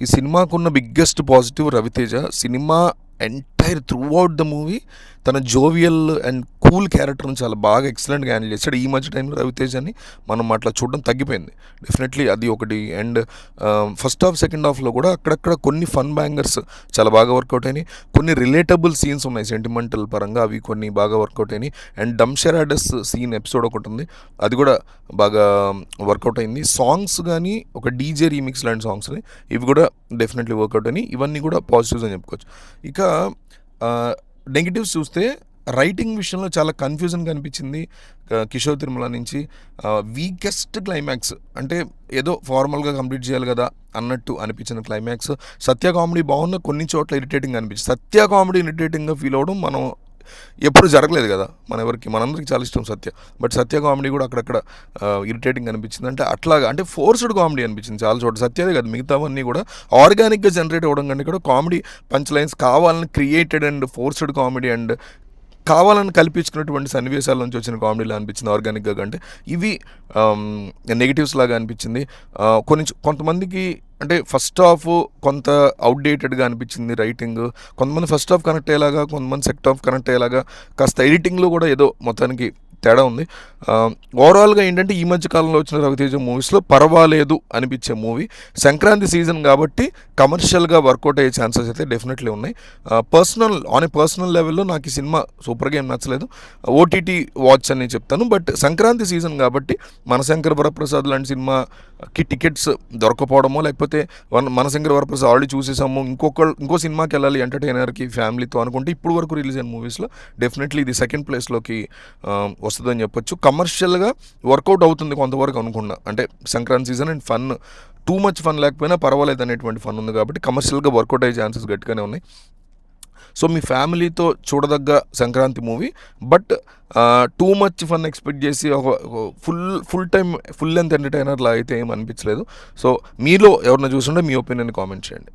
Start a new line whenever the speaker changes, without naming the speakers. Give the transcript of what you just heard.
ఈ సినిమాకున్న biggest positive Raviteja. Cinema entire throughout the movie తన జోవియల్ అండ్ కూల్ క్యారెక్టర్ని చాలా బాగా ఎక్సలెంట్గా హ్యాండిల్ చేశాడు. ఈ మధ్య టైంలో రవితేజని మనం అట్లా చూడడం తగ్గిపోయింది డెఫినెట్లీ, అది ఒకటి. అండ్ ఫస్ట్ హాఫ్ సెకండ్ హాఫ్లో కూడా అక్కడక్కడ కొన్ని ఫన్ బ్యాంగర్స్ చాలా బాగా వర్కౌట్ అయినాయి. కొన్ని రిలేటబుల్ సీన్స్ ఉన్నాయి సెంటిమెంటల్ పరంగా, అవి కొన్ని బాగా వర్కౌట్ అయినాయి. అండ్ డంషెరాడస్ సీన్ ఎపిసోడ్ ఒకటి ఉంది, అది కూడా బాగా వర్కౌట్ అయింది. సాంగ్స్ కానీ ఒక డీజే రీమిక్స్ లాంటి సాంగ్స్ని ఇవి కూడా డెఫినెట్లీ వర్కౌట్ అయినాయి. ఇవన్నీ కూడా పాజిటివ్స్ అని చెప్పుకోవచ్చు. ఇక నెగిటివ్స్ చూస్తే రైటింగ్ విషయంలో చాలా కన్ఫ్యూజన్గా అనిపించింది కిషోర్ తిరుమల నుంచి. వీకెస్ట్ క్లైమాక్స్, అంటే ఏదో ఫార్మల్గా కంప్లీట్ చేయాలి కదా అన్నట్టు అనిపించిన క్లైమాక్స్. సత్య కామెడీ బాగున్న, కొన్ని చోట్ల ఇరిటేటింగ్ అనిపించింది. సత్య కామెడీ ఇరిటేటింగ్గా ఫీల్ అవ్వడం మనం ఎప్పుడు జరగలేదు కదా మనందరికి చాలా ఇష్టం సత్య. బట్ సత్య కామెడీ కూడా అక్కడక్కడ ఇరిటేటింగ్ అనిపించింది. అంటే అట్లాగా, అంటే ఫోర్స్డ్ కామెడీ అనిపించింది చాలా చోట్ల. సత్యదే కదా, మిగతావన్నీ కూడా ఆర్గానిక్గా జనరేట్ అవ్వడం కంటే కూడా కామెడీ పంచ్ లైన్స్ కావాలని created and forced comedy and కావాలని కల్పించుకున్నటువంటి సన్నివేశాల నుంచి వచ్చిన కామెడీలా అనిపించింది ఆర్గానిక్గా కంటే. ఇవి నెగిటివ్స్ లాగా అనిపించింది. కొంతమందికి అంటే ఫస్ట్ హాఫ్ కొంత అవుట్డేటెడ్గా అనిపించింది రైటింగ్. కొంతమంది ఫస్ట్ హాఫ్ కనెక్ట్ అయ్యేలాగా, కొంతమంది సెకండ్ హాఫ్ కనెక్ట్ అయ్యేలాగా, కాస్త ఎడిటింగ్లో కూడా ఏదో మొత్తానికి తేడా ఉంది. ఓవరాల్గా ఏంటంటే ఈ మధ్య కాలంలో వచ్చిన రవితేజ మూవీస్లో పర్వాలేదు అనిపించే మూవీ. సంక్రాంతి సీజన్ కాబట్టి కమర్షియల్గా వర్కౌట్ అయ్యే ఛాన్సెస్ అయితే డెఫినెట్లీ ఉన్నాయి. ఆన్ ఏ పర్సనల్ లెవెల్లో నాకు ఈ సినిమా సూపర్గా ఏం నచ్చలేదు. ఓటీటీ వాచ్ అని చెప్తాను. బట్ సంక్రాంతి సీజన్ కాబట్టి మనశంకర వరప్రసాద్ లాంటి సినిమాకి టికెట్స్ దొరకపోవడమో, లేకపోతే మనశంకర వరప్రసాద్ ఆల్రెడీ చూసేసాము, ఇంకో సినిమాకి వెళ్ళాలి ఎంటర్టైనర్కి ఫ్యామిలీతో అనుకుంటే ఇప్పుడు వరకు రిలీజ్ అయిన మూవీస్లో డెఫినెట్లీ ఇది సెకండ్ ప్లేస్లోకి వస్తుందని చెప్పొచ్చు. కమర్షియల్గా వర్కౌట్ అవుతుంది కొంతవరకు అనుకున్నా. అంటే Sankranti season and fun, too much fun లేకపోయినా పర్వాలేదు అనేటువంటి ఫన్ ఉంది కాబట్టి కమర్షియల్గా వర్కౌట్ అయ్యే ఛాన్సెస్ గట్టిగానే ఉన్నాయి. సో మీ ఫ్యామిలీతో చూడదగ్గ Sankranti movie. But too much fun expect చేసి ఒక ఫుల్ లెంత్ ఎంటర్టైనర్లా అయితే ఏం అనిపించలేదు. సో మీలో ఎవరైనా చూస్తుంటే మీ ఒపీనియన్ కామెంట్ చేయండి.